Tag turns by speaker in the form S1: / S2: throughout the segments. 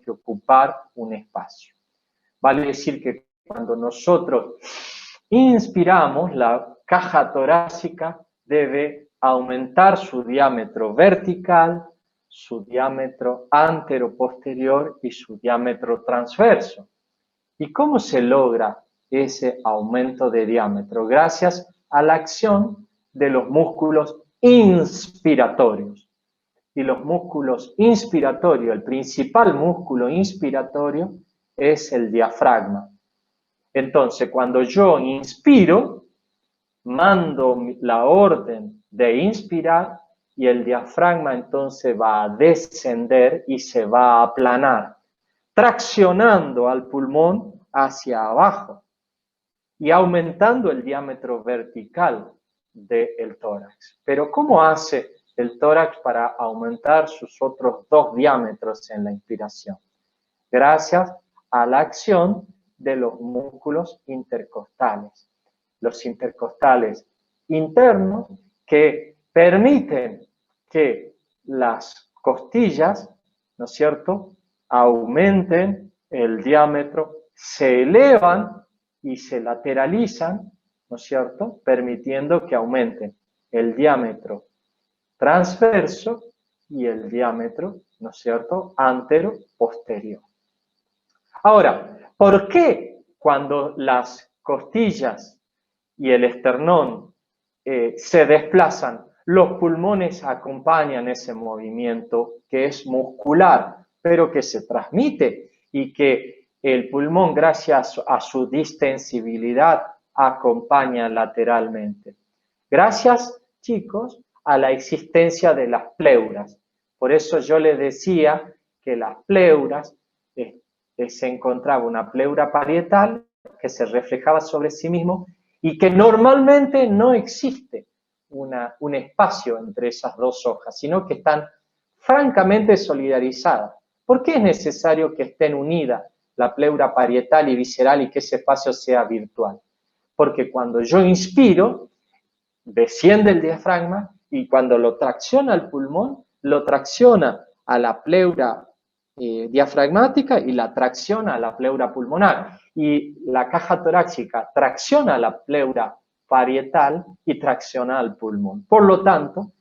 S1: que ocupar un espacio. Vale decir que cuando nosotros inspiramos, la caja torácica debe aumentar su diámetro vertical, su diámetro antero-posterior y su diámetro transverso. ¿Y cómo se logra ese aumento de diámetro? Gracias a la acción de los músculos inspiratorios. Y los músculos inspiratorios, el principal músculo inspiratorio es el diafragma. Entonces, cuando yo inspiro, mando la orden de inspirar y el diafragma entonces va a descender y se va a aplanar, traccionando al pulmón hacia abajo y aumentando el diámetro vertical del tórax. Pero ¿cómo hace el tórax para aumentar sus otros dos diámetros en la inspiración? Gracias a la acción de los músculos intercostales. Los intercostales internos que permiten que las costillas, ¿no es cierto?, aumenten el diámetro, se elevan y se lateralizan, ¿no es cierto?, permitiendo que aumenten el diámetro transverso y el diámetro, ¿no es cierto?, antero-posterior. Ahora, ¿por qué cuando las costillas y el esternón se desplazan, los pulmones acompañan ese movimiento que es muscular, pero que se transmite y que el pulmón, gracias a su distensibilidad, acompaña lateralmente? Gracias, chicos, a la existencia de las pleuras. Por eso yo les decía que las pleuras, se encontraba una pleura parietal que se reflejaba sobre sí mismo y que normalmente no existe un espacio entre esas dos hojas, sino que están francamente solidarizadas. ¿Por qué es necesario que estén unidas la pleura parietal y visceral y que ese espacio sea virtual? Porque cuando yo inspiro, desciende el diafragma y cuando lo tracciona al pulmón, lo tracciona a la pleura diafragmática y la tracciona a la pleura pulmonar. Y la caja torácica tracciona a la pleura parietal y tracciona al pulmón. Por lo tanto,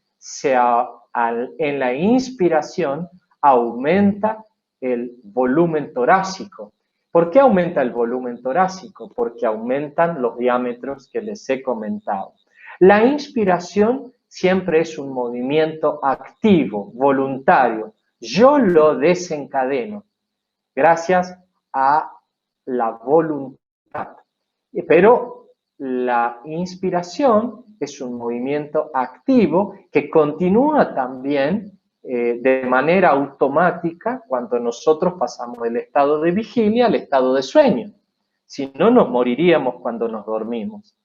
S1: en la inspiración aumenta el volumen torácico. ¿Por qué aumenta el volumen torácico? Porque aumentan los diámetros que les he comentado. La inspiración siempre es un movimiento activo, voluntario. Yo lo desencadeno gracias a la voluntad. Pero la inspiración es un movimiento activo que continúa también de manera automática cuando nosotros pasamos del estado de vigilia al estado de sueño. Si no, nos moriríamos cuando nos dormimos,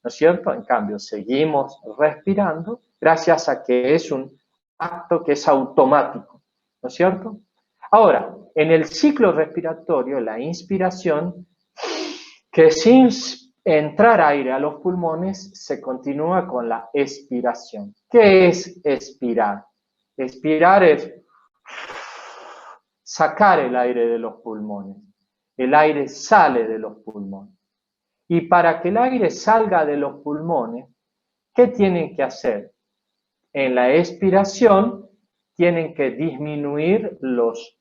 S1: ¿no es cierto? En cambio, seguimos respirando gracias a que es un acto que es automático, ¿no es cierto? Ahora, en el ciclo respiratorio, la inspiración, que sin entrar aire a los pulmones, se continúa con la expiración. ¿Qué es expirar? Expirar es sacar el aire de los pulmones. El aire sale de los pulmones. Y para que el aire salga de los pulmones, ¿qué tienen que hacer? En la expiración tienen que disminuir los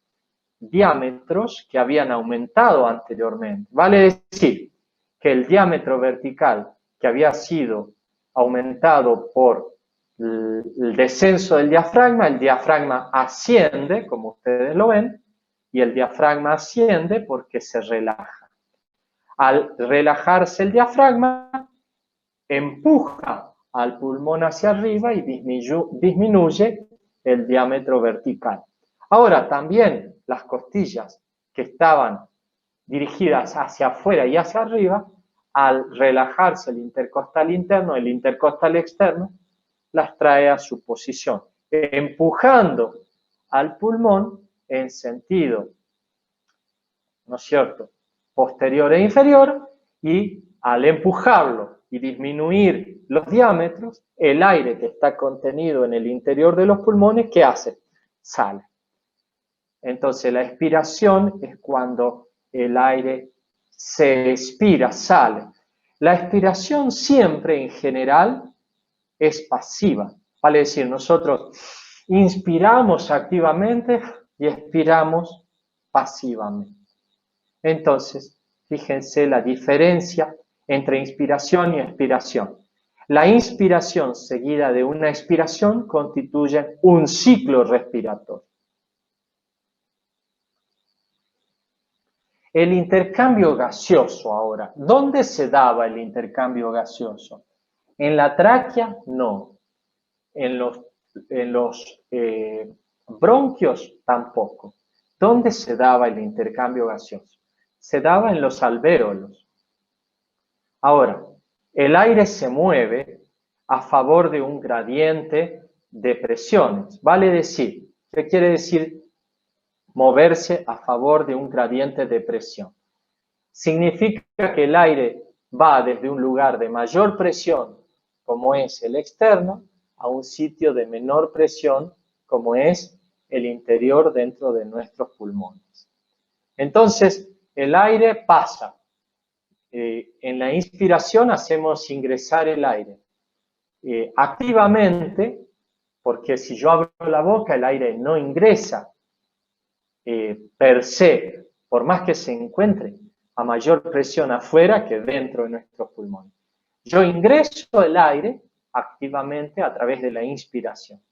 S1: diámetros que habían aumentado anteriormente. Vale decir que el diámetro vertical que había sido aumentado por el descenso del diafragma, el diafragma asciende, como ustedes lo ven, y el diafragma asciende porque se relaja. Al relajarse el diafragma, empuja al pulmón hacia arriba y disminuye el diámetro vertical. Ahora también las costillas que estaban dirigidas hacia afuera y hacia arriba, al relajarse el intercostal interno, el intercostal externo, las trae a su posición, empujando al pulmón en sentido, ¿no es cierto?, posterior e inferior, y al empujarlo y disminuir los diámetros, el aire que está contenido en el interior de los pulmones, ¿qué hace? Sale. Entonces, la expiración es cuando el aire se expira, sale. La expiración siempre, en general, es pasiva. Vale decir, nosotros inspiramos activamente y expiramos pasivamente. Entonces, fíjense la diferencia entre inspiración y expiración. La inspiración seguida de una expiración constituye un ciclo respiratorio. El intercambio gaseoso ahora. ¿Dónde se daba el intercambio gaseoso? ¿En la tráquea? No. En los bronquios tampoco. ¿Dónde se daba el intercambio gaseoso? Se daba en los alvéolos. Ahora, el aire se mueve a favor de un gradiente de presiones. Vale decir, ¿qué quiere decir moverse a favor de un gradiente de presión? Significa que el aire va desde un lugar de mayor presión, como es el externo, a un sitio de menor presión, como es el interior dentro de nuestros pulmones. Entonces, el aire pasa. En la inspiración hacemos ingresar el aire activamente, porque si yo abro la boca, el aire no ingresa per se, por más que se encuentre a mayor presión afuera que dentro de nuestros pulmones. Yo ingreso el aire activamente a través de la inspiración.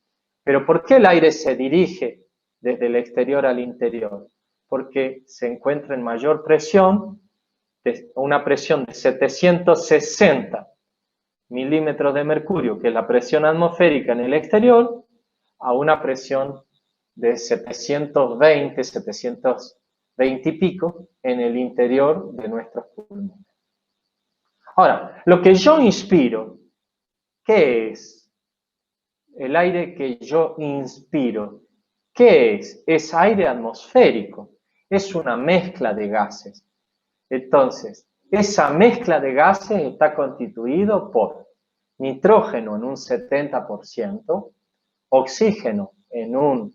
S1: Pero ¿por qué el aire se dirige desde el exterior al interior? Porque se encuentra en mayor presión, una presión de 760 milímetros de mercurio, que es la presión atmosférica en el exterior, a una presión de 720, 720 y pico en el interior de nuestros pulmones. Ahora, lo que yo inspiro, ¿qué es? El aire que yo inspiro, ¿qué es? Es aire atmosférico, es una mezcla de gases. Entonces, esa mezcla de gases está constituido por nitrógeno en un 70%, oxígeno en un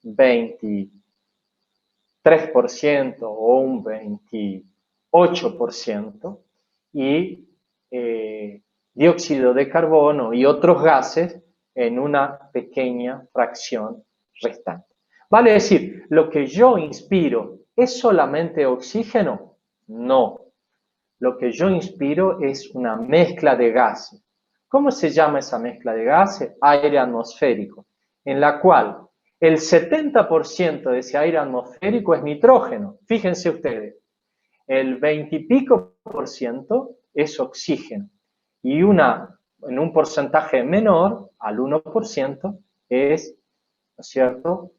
S1: 23% o un 28% y dióxido de carbono y otros gases en una pequeña fracción restante. Vale decir, lo que yo inspiro, ¿es solamente oxígeno? No. Lo que yo inspiro es una mezcla de gases. ¿Cómo se llama esa mezcla de gases? Aire atmosférico, en la cual el 70% de ese aire atmosférico es nitrógeno. Fíjense ustedes, el 20 y pico por ciento es oxígeno y en un porcentaje menor, al 1%, es, ¿no es cierto?,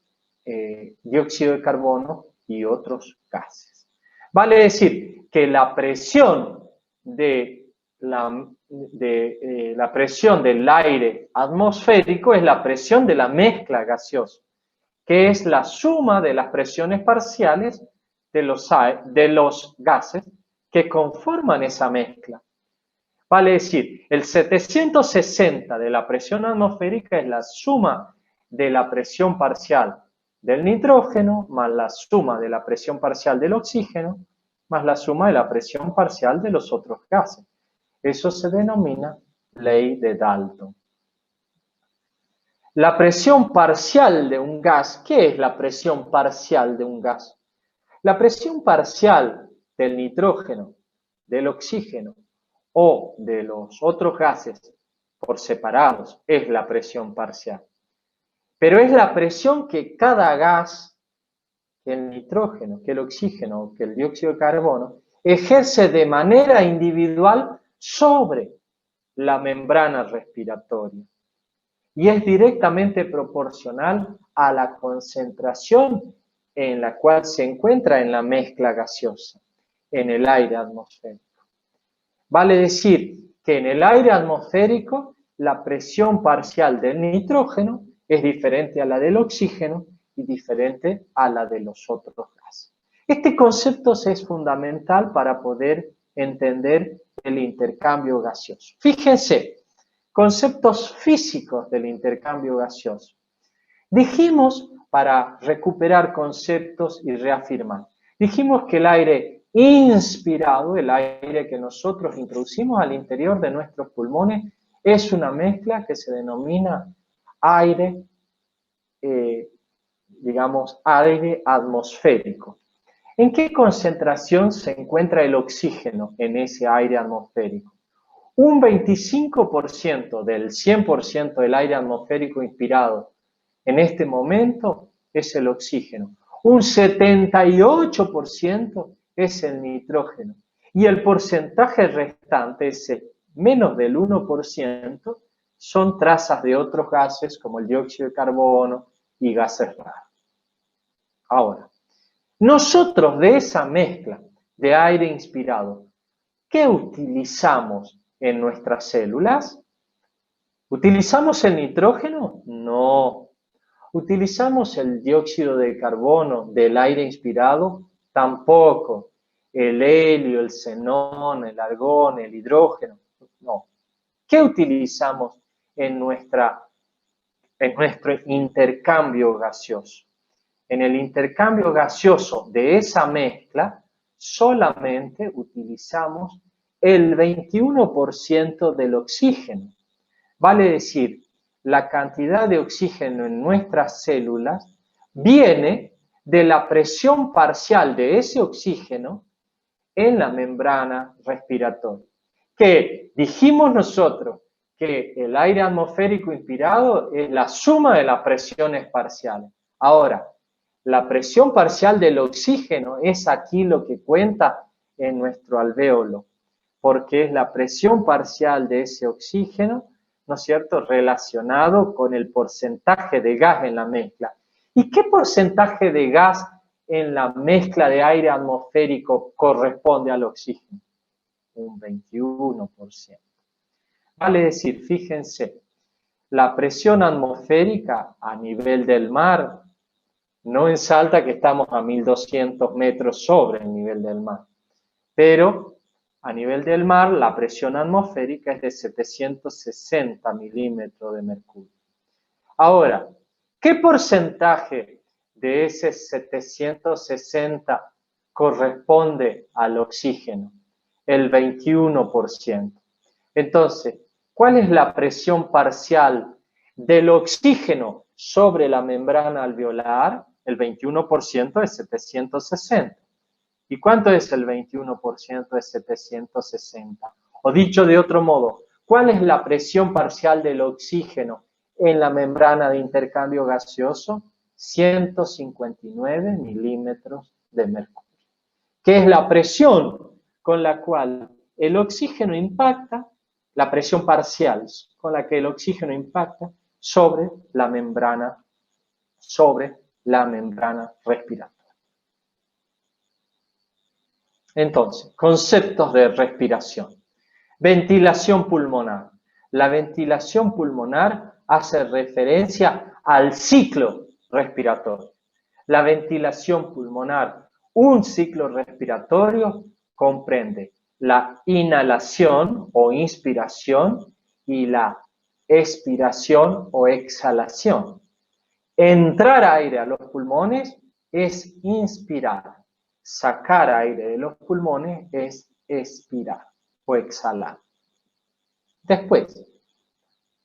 S1: dióxido de carbono y otros gases. Vale decir que la presión la presión del aire atmosférico es la presión de la mezcla gaseosa, que es la suma de las presiones parciales de los gases que conforman esa mezcla. Vale decir, el 760 de la presión atmosférica es la suma de la presión parcial del nitrógeno más la suma de la presión parcial del oxígeno más la suma de la presión parcial de los otros gases. Eso se denomina ley de Dalton. La presión parcial de un gas, ¿qué es la presión parcial de un gas? La presión parcial del nitrógeno, del oxígeno o de los otros gases por separados es la presión parcial. Pero es la presión que cada gas, que el nitrógeno, que el oxígeno, que el dióxido de carbono, ejerce de manera individual sobre la membrana respiratoria. Y es directamente proporcional a la concentración en la cual se encuentra en la mezcla gaseosa, en el aire atmosférico. Vale decir que en el aire atmosférico la presión parcial del nitrógeno es diferente a la del oxígeno y diferente a la de los otros gases. Este concepto es fundamental para poder entender el intercambio gaseoso. Fíjense, conceptos físicos del intercambio gaseoso. Dijimos, para recuperar conceptos y reafirmar. Dijimos que el aire inspirado, el aire que nosotros introducimos al interior de nuestros pulmones, es una mezcla que se denomina aire, digamos, aire atmosférico. ¿En qué concentración se encuentra el oxígeno en ese aire atmosférico? Un 25% del 100% del aire atmosférico inspirado en este momento es el oxígeno. Un 78% es el nitrógeno. Y el porcentaje restante, ese menos del 1%, son trazas de otros gases como el dióxido de carbono y gases raros. Ahora, nosotros de esa mezcla de aire inspirado, ¿qué utilizamos en nuestras células? ¿Utilizamos el nitrógeno? No. ¿Utilizamos el dióxido de carbono del aire inspirado? Tampoco. El helio, el xenón, el argón, el hidrógeno. No. ¿Qué utilizamos en nuestro intercambio gaseoso? En el intercambio gaseoso de esa mezcla, solamente utilizamos el 21% del oxígeno. Vale decir, la cantidad de oxígeno en nuestras células viene de la presión parcial de ese oxígeno en la membrana respiratoria. Que dijimos nosotros que el aire atmosférico inspirado es la suma de las presiones parciales. Ahora, la presión parcial del oxígeno es aquí lo que cuenta en nuestro alvéolo, porque es la presión parcial de ese oxígeno, ¿no es cierto?, relacionado con el porcentaje de gas en la mezcla. ¿Y qué porcentaje de gas en la mezcla de aire atmosférico corresponde al oxígeno? Un 21%. Vale decir, fíjense, la presión atmosférica a nivel del mar, no en Salta que estamos a 1200 metros sobre el nivel del mar, pero a nivel del mar la presión atmosférica es de 760 milímetros de mercurio. Ahora, ¿qué porcentaje de ese 760 corresponde al oxígeno? El 21%. Entonces, ¿cuál es la presión parcial del oxígeno sobre la membrana alveolar? El 21% es 760. ¿Y cuánto es el 21% de 760? O dicho de otro modo, ¿cuál es la presión parcial del oxígeno en la membrana de intercambio gaseoso? 159 milímetros de mercurio. ¿Qué es la presión con la cual el oxígeno impacta? La presión parcial con la que el oxígeno impacta sobre la membrana respiratoria. Entonces, conceptos de respiración. Ventilación pulmonar. La ventilación pulmonar hace referencia al ciclo respiratorio. La ventilación pulmonar, un ciclo respiratorio, comprende la inhalación o inspiración y la expiración o exhalación. Entrar aire a los pulmones es inspirar. Sacar aire de los pulmones es expirar o exhalar. Después,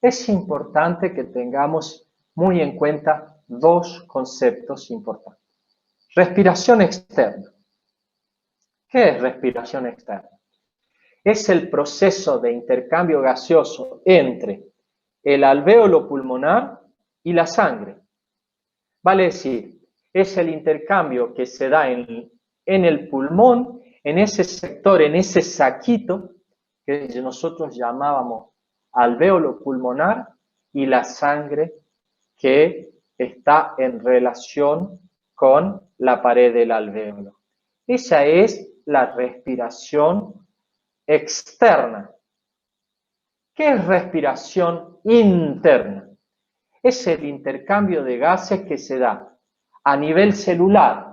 S1: es importante que tengamos muy en cuenta dos conceptos importantes. Respiración externa. ¿Qué es respiración externa? Es el proceso de intercambio gaseoso entre el alvéolo pulmonar y la sangre. Vale decir, es el intercambio que se da en el pulmón, en ese sector, en ese saquito que nosotros llamábamos alvéolo pulmonar, y la sangre que está en relación con la pared del alvéolo. Esa es la respiración externa. ¿Qué es respiración interna? Es el intercambio de gases que se da a nivel celular,